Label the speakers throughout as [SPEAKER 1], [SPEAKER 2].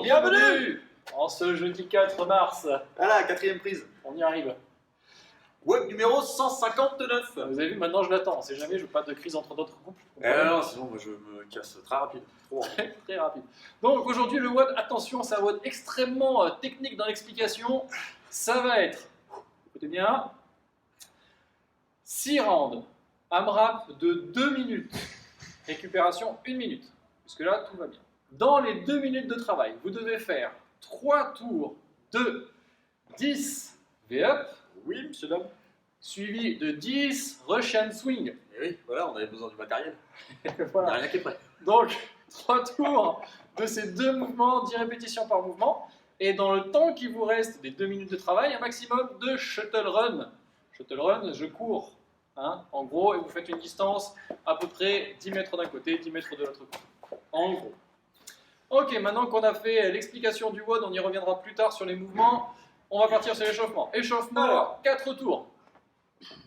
[SPEAKER 1] Bienvenue en ce jeudi 4 mars.
[SPEAKER 2] Voilà, quatrième prise.
[SPEAKER 1] On y arrive.
[SPEAKER 2] Web numéro 159.
[SPEAKER 1] Vous avez vu, maintenant je l'attends. On sait jamais, je veux pas de crise entre d'autres couples.
[SPEAKER 2] Non, sinon moi je me casse très rapide. Trop rapide.
[SPEAKER 1] Très rapide. Donc aujourd'hui, le WOD, attention, c'est un WOD extrêmement technique dans l'explication. Ça va être, écoutez bien, 6 rounds, AMRAP de 2 minutes, récupération 1 minute. Jusque-là, tout va bien. Dans les 2 minutes de travail, vous devez faire 3 tours de 10 V-up.
[SPEAKER 2] Oui, monsieur Dame.
[SPEAKER 1] Suivi de 10 Russian Swing.
[SPEAKER 2] Et oui, voilà, on avait besoin du matériel.
[SPEAKER 1] Voilà.
[SPEAKER 2] Il n'y a rien qui est prêt.
[SPEAKER 1] Donc, 3 tours de ces 2 mouvements, 10 répétitions par mouvement. Et dans le temps qui vous reste des 2 minutes de travail, un maximum de shuttle run. Shuttle run, je cours. Hein, en gros, et vous faites une distance à peu près 10 mètres d'un côté, 10 mètres de l'autre côté. En gros. Ok, maintenant qu'on a fait l'explication du WOD, on y reviendra plus tard sur les mouvements. On va partir sur l'échauffement. Échauffement, 4 tours.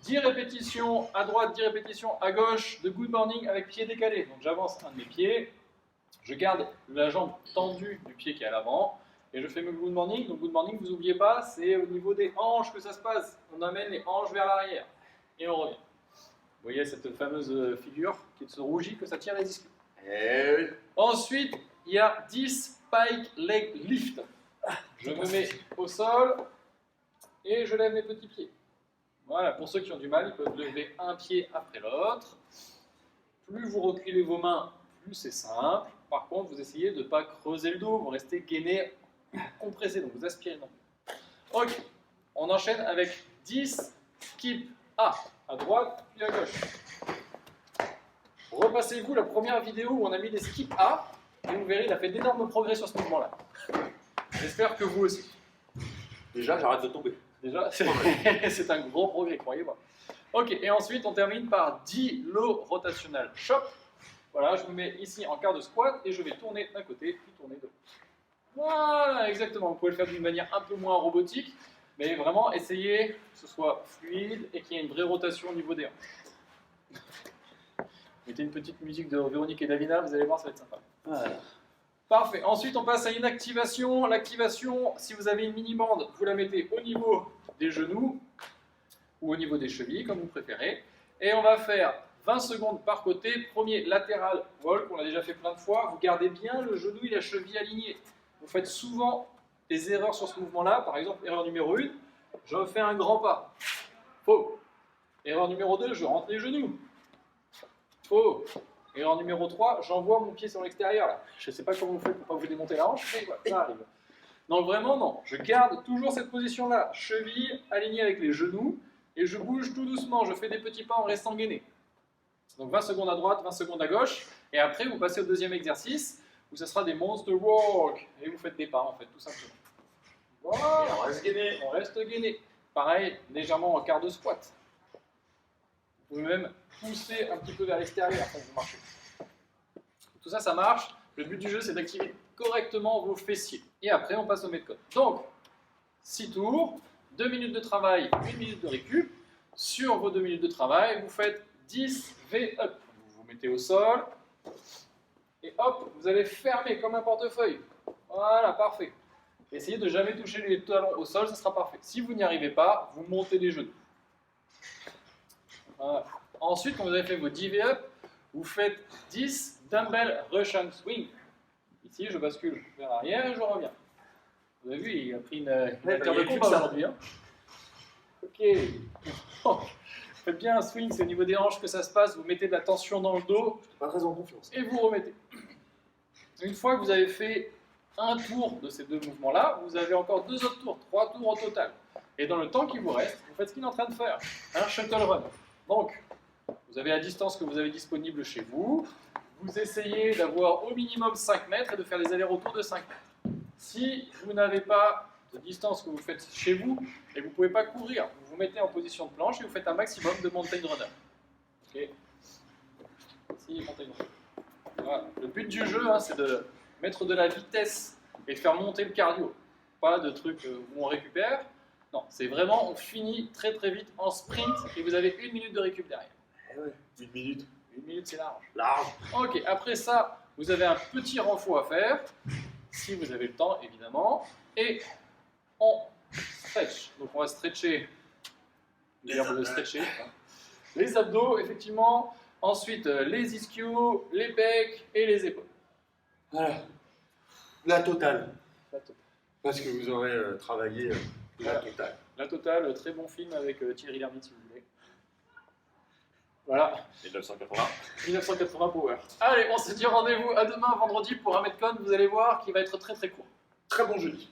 [SPEAKER 1] 10 répétitions à droite, 10 répétitions à gauche de good morning avec pied décalé. Donc j'avance un de mes pieds, je garde la jambe tendue du pied qui est à l'avant et je fais mon good morning. Donc good morning, vous n'oubliez pas, c'est au niveau des hanches que ça se passe. On amène les hanches vers l'arrière et on revient. Vous voyez cette fameuse figure qui se rougit que ça tire les ischios.
[SPEAKER 2] Et oui.
[SPEAKER 1] Ensuite, il y a 10 spike leg lift. Je me mets au sol et je lève mes petits pieds. Voilà, pour ceux qui ont du mal, ils peuvent lever un pied après l'autre. Plus vous reculez vos mains, plus c'est simple. Par contre, vous essayez de ne pas creuser le dos, vous restez gainé, compressé, donc vous aspirez non. Ok, on enchaîne avec 10 skip A, à droite puis à gauche. Repassez-vous la première vidéo où on a mis des skip A, et vous verrez, il a fait d'énormes progrès sur ce mouvement-là. J'espère que vous aussi.
[SPEAKER 2] Déjà, j'arrête de tomber.
[SPEAKER 1] Déjà, c'est un gros progrès, croyez-moi. Ok, et ensuite on termine par 10 low rotational chop. Voilà, je me mets ici en quart de squat et je vais tourner d'un côté, puis tourner de l'autre. Voilà, exactement. Vous pouvez le faire d'une manière un peu moins robotique, mais vraiment essayez que ce soit fluide et qu'il y ait une vraie rotation au niveau des hanches. Mettez une petite musique de Véronique et Davina, vous allez voir, ça va être sympa.
[SPEAKER 2] Voilà.
[SPEAKER 1] Parfait. Ensuite, on passe à une activation. L'activation, si vous avez une mini-bande, vous la mettez au niveau des genoux ou au niveau des chevilles, comme vous préférez. Et on va faire 20 secondes par côté. Premier latéral walk, on l'a déjà fait plein de fois. Vous gardez bien le genou et la cheville alignés. Vous faites souvent des erreurs sur ce mouvement-là. Par exemple, erreur numéro 1, je fais un grand pas. Faux. Erreur numéro 2, je rentre les genoux. Faux. Erreur numéro 3, j'envoie mon pied sur l'extérieur. Là. Je ne sais pas comment vous faites pour pas vous démonter la hanche, mais voilà, ça arrive. Donc vraiment, non. Je garde toujours cette position-là. Cheville alignée avec les genoux. Et je bouge tout doucement. Je fais des petits pas en restant gainé. Donc 20 secondes à droite, 20 secondes à gauche. Et après, vous passez au deuxième exercice, où ce sera des monster walk. Et vous faites des pas, en fait, tout simplement. Voilà.
[SPEAKER 2] Et on reste gainé.
[SPEAKER 1] On reste gainé. Pareil, légèrement en quart de squat. Vous pouvez même pousser un petit peu vers l'extérieur quand vous marchez. Tout ça, ça marche. Le but du jeu, c'est d'activer correctement vos fessiers. Et après, on passe au metcode. Donc, 6 tours, 2 minutes de travail, 1 minute de récup. Sur vos 2 minutes de travail, vous faites 10 V-up. Vous vous mettez au sol. Et hop, vous allez fermer comme un portefeuille. Voilà, parfait. Essayez de jamais toucher les talons au sol, ça sera parfait. Si vous n'y arrivez pas, vous montez les genoux. Voilà. Ensuite, quand vous avez fait vos 10 V-up, vous faites 10 dumbbell Russian swing. Ici, je bascule vers l'arrière et je reviens. Vous avez vu, il a pris une affaire de combat aujourd'hui. Hein. Ok. Faites bien un swing, c'est au niveau des hanches que ça se passe. Vous mettez de la tension dans le dos.
[SPEAKER 2] Je suis pas très en confiance.
[SPEAKER 1] Et vous remettez. Une fois que vous avez fait un tour de ces 2 mouvements-là, vous avez encore 2 autres tours, 3 tours au total. Et dans le temps qui vous reste, vous faites ce qu'il est en train de faire, un shuttle run. Donc, vous avez la distance que vous avez disponible chez vous, vous essayez d'avoir au minimum 5 mètres et de faire des allers-retours de 5 mètres. Si vous n'avez pas de distance que vous faites chez vous et vous ne pouvez pas courir, vous vous mettez en position de planche et vous faites un maximum de mountain runner. Ok. Ici, mountain runner. Voilà. Le but du jeu, hein, c'est de mettre de la vitesse et de faire monter le cardio. Pas de trucs où on récupère. Non, c'est vraiment, on finit très très vite en sprint et vous avez 1 minute de récup derrière.
[SPEAKER 2] Eh ouais, 1 minute.
[SPEAKER 1] 1 minute, c'est large.
[SPEAKER 2] Large.
[SPEAKER 1] Ok, après ça, vous avez un petit renfort à faire. si vous avez le temps, évidemment. Et on stretch. Donc on va stretcher, le verbe de stretcher, les abdos, effectivement. Ensuite, les ischios, les pecs et les épaules.
[SPEAKER 2] Voilà. La totale.
[SPEAKER 1] La totale.
[SPEAKER 2] Parce que vous aurez travaillé la totale.
[SPEAKER 1] La totale, très bon film avec Thierry Lhermitte, si vous voulez. Voilà.
[SPEAKER 2] 1980.
[SPEAKER 1] 1980 Power. Allez, on se dit rendez-vous à demain vendredi pour un Metcon, vous allez voir, qui va être très très court.
[SPEAKER 2] Très bon jeudi.